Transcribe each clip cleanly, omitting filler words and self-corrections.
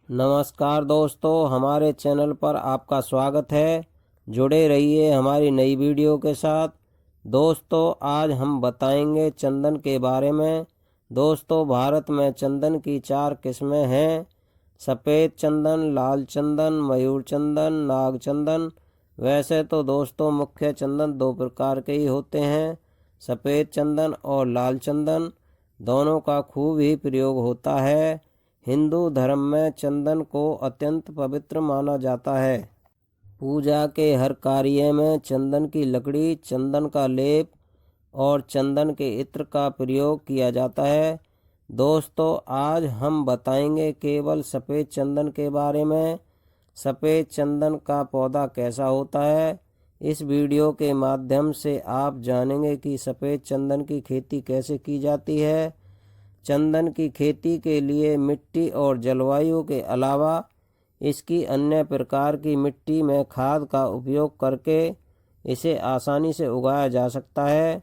नमस्कार दोस्तों, हमारे चैनल पर आपका स्वागत है। जुड़े रहिए हमारी नई वीडियो के साथ। दोस्तों, आज हम बताएंगे चंदन के बारे में। दोस्तों, भारत में चंदन की 4 किस्में हैं: सफ़ेद चंदन, लाल चंदन, मयूर चंदन, नाग चंदन। वैसे तो दोस्तों मुख्य चंदन 2 प्रकार के ही होते हैं, सफ़ेद चंदन और लाल चंदन। दोनों का खूब ही प्रयोग होता है। हिंदू धर्म में चंदन को अत्यंत पवित्र माना जाता है। पूजा के हर कार्य में चंदन की लकड़ी, चंदन का लेप और चंदन के इत्र का प्रयोग किया जाता है। दोस्तों, आज हम बताएंगे केवल सफ़ेद चंदन के बारे में। सफ़ेद चंदन का पौधा कैसा होता है, इस वीडियो के माध्यम से आप जानेंगे कि सफ़ेद चंदन की खेती कैसे की जाती है। चंदन की खेती के लिए मिट्टी और जलवायु के अलावा इसकी अन्य प्रकार की मिट्टी में खाद का उपयोग करके इसे आसानी से उगाया जा सकता है।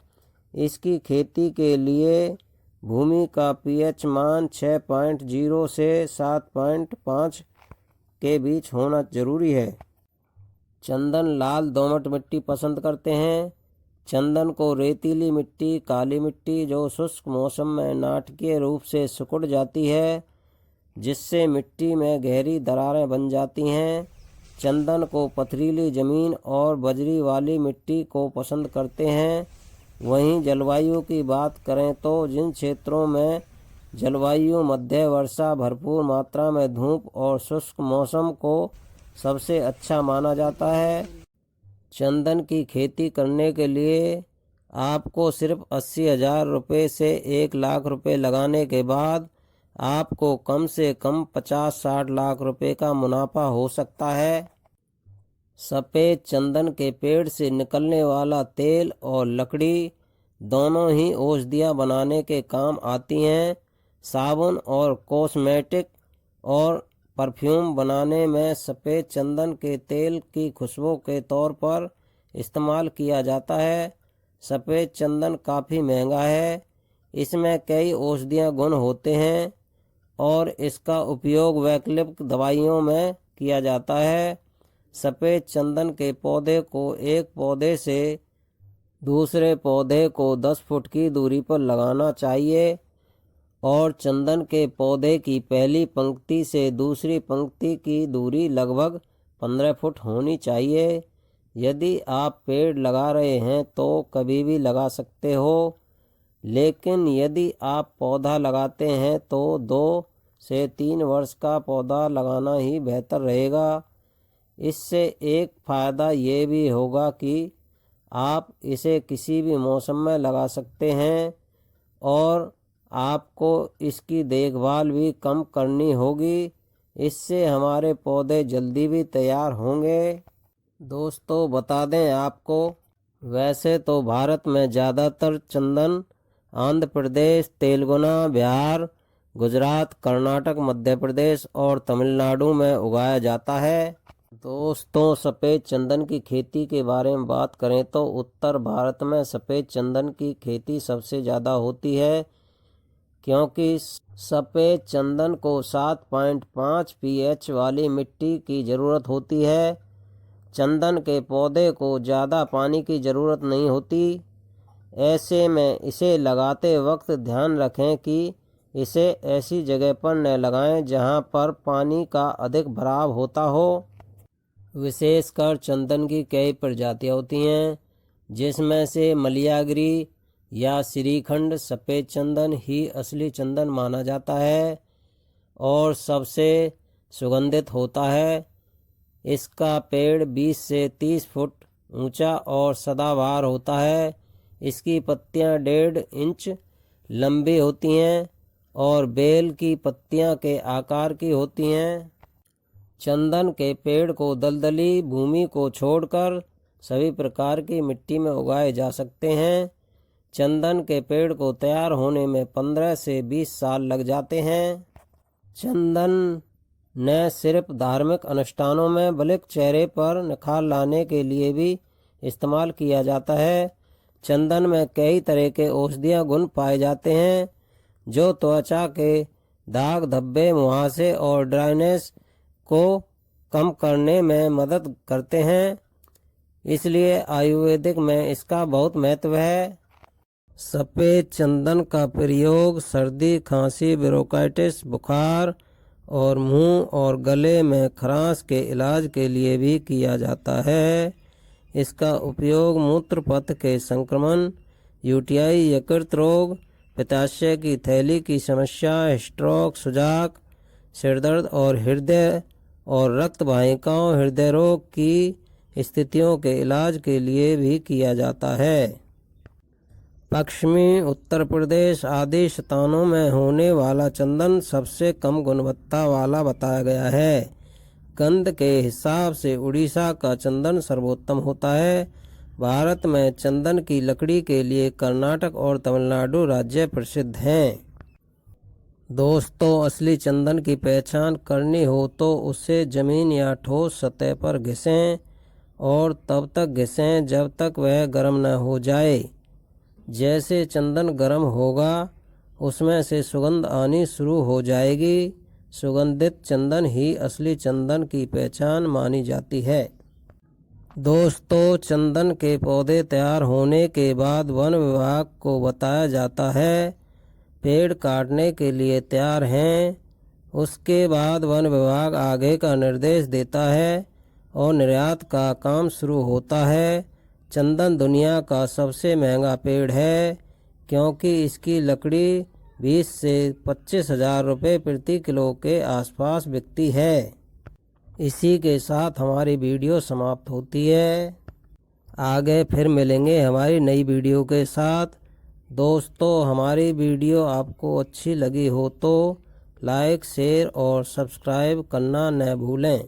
इसकी खेती के लिए भूमि का पीएच मान 6.0 से 7.5 के बीच होना जरूरी है। चंदन लाल दोमट मिट्टी पसंद करते हैं। चंदन को रेतीली मिट्टी, काली मिट्टी जो शुष्क मौसम में नाटकीय रूप से सिकुड़ जाती है, जिससे मिट्टी में गहरी दरारें बन जाती हैं। चंदन को पथरीली ज़मीन और बजरी वाली मिट्टी को पसंद करते हैं। वहीं जलवायु की बात करें तो जिन क्षेत्रों में जलवायु मध्य वर्षा, भरपूर मात्रा में धूप और शुष्क मौसम को सबसे अच्छा माना जाता है। चंदन की खेती करने के लिए आपको सिर्फ 80,000 रुपये से 1 लाख रुपये लगाने के बाद आपको कम से कम 50-60 लाख रुपये का मुनाफा हो सकता है। सफ़ेद चंदन के पेड़ से निकलने वाला तेल और लकड़ी दोनों ही औषधियाँ बनाने के काम आती हैं। साबुन और कॉस्मेटिक और परफ्यूम बनाने में सफ़ेद चंदन के तेल की खुशबू के तौर पर इस्तेमाल किया जाता है। सफ़ेद चंदन काफ़ी महंगा है। इसमें कई औषधीय गुण होते हैं और इसका उपयोग वैकल्पिक दवाइयों में किया जाता है। सफ़ेद चंदन के पौधे को एक पौधे से दूसरे पौधे को 10 फुट की दूरी पर लगाना चाहिए और चंदन के पौधे की पहली पंक्ति से दूसरी पंक्ति की दूरी लगभग 15 फुट होनी चाहिए। यदि आप पेड़ लगा रहे हैं तो कभी भी लगा सकते हो, लेकिन यदि आप पौधा लगाते हैं तो 2 से 3 वर्ष का पौधा लगाना ही बेहतर रहेगा। इससे एक फ़ायदा ये भी होगा कि आप इसे किसी भी मौसम में लगा सकते हैं और आपको इसकी देखभाल भी कम करनी होगी। इससे हमारे पौधे जल्दी भी तैयार होंगे। दोस्तों, बता दें आपको, वैसे तो भारत में ज़्यादातर चंदन आंध्र प्रदेश, तेलंगाना, बिहार, गुजरात, कर्नाटक, मध्य प्रदेश और तमिलनाडु में उगाया जाता है। दोस्तों, सफ़ेद चंदन की खेती के बारे में बात करें तो उत्तर भारत में सफ़ेद चंदन की खेती सबसे ज़्यादा होती है, क्योंकि सफ़ेद चंदन को 7.5 पीएच वाली मिट्टी की ज़रूरत होती है। चंदन के पौधे को ज़्यादा पानी की ज़रूरत नहीं होती। ऐसे में इसे लगाते वक्त ध्यान रखें कि इसे ऐसी जगह पर न लगाएं जहां पर पानी का अधिक भराव होता हो। विशेषकर चंदन की कई प्रजातियां होती हैं, जिसमें से मलयागिरी या श्रीखंड सफ़ेद चंदन ही असली चंदन माना जाता है और सबसे सुगंधित होता है। इसका पेड़ 20 से 30 फुट ऊंचा और सदाबहार होता है। इसकी पत्तियां 1.5 इंच लंबी होती हैं और बेल की पत्तियां के आकार की होती हैं। चंदन के पेड़ को दलदली भूमि को छोड़कर सभी प्रकार की मिट्टी में उगाए जा सकते हैं। चंदन के पेड़ को तैयार होने में 15 से 20 साल लग जाते हैं। चंदन न सिर्फ धार्मिक अनुष्ठानों में बल्कि चेहरे पर निखार लाने के लिए भी इस्तेमाल किया जाता है। चंदन में कई तरह के औषधीय गुण पाए जाते हैं जो त्वचा के दाग धब्बे, मुहासे और ड्राइनेस को कम करने में मदद करते हैं, इसलिए आयुर्वेदिक में इसका बहुत महत्व है। सफ़ेद चंदन का प्रयोग सर्दी, खांसी, ब्रोंकाइटिस, बुखार और मुंह और गले में खराश के इलाज के लिए भी किया जाता है। इसका उपयोग मूत्र पथ के संक्रमण, यूटीआई, यकृत रोग, पित्ताशय की थैली की समस्या, स्ट्रोक, सुजाक, सिरदर्द और हृदय और रक्त वाहिकाओं हृदय रोग की स्थितियों के इलाज के लिए भी किया जाता है। पश्चिमी उत्तर प्रदेश आदि स्थानों में होने वाला चंदन सबसे कम गुणवत्ता वाला बताया गया है। गंध के हिसाब से उड़ीसा का चंदन सर्वोत्तम होता है। भारत में चंदन की लकड़ी के लिए कर्नाटक और तमिलनाडु राज्य प्रसिद्ध हैं। दोस्तों, असली चंदन की पहचान करनी हो तो उसे जमीन या ठोस सतह पर घिसें और तब तक घिसें जब तक वह गर्म न हो जाए। जैसे चंदन गर्म होगा उसमें से सुगंध आनी शुरू हो जाएगी। सुगंधित चंदन ही असली चंदन की पहचान मानी जाती है। दोस्तों, चंदन के पौधे तैयार होने के बाद वन विभाग को बताया जाता है पेड़ काटने के लिए तैयार हैं। उसके बाद वन विभाग आगे का निर्देश देता है और निर्यात का काम शुरू होता है। चंदन दुनिया का सबसे महंगा पेड़ है क्योंकि इसकी लकड़ी 20 से 25 हज़ार रुपये प्रति किलो के आसपास बिकती है। इसी के साथ हमारी वीडियो समाप्त होती है। आगे फिर मिलेंगे हमारी नई वीडियो के साथ। दोस्तों, हमारी वीडियो आपको अच्छी लगी हो तो लाइक, शेयर और सब्सक्राइब करना न भूलें।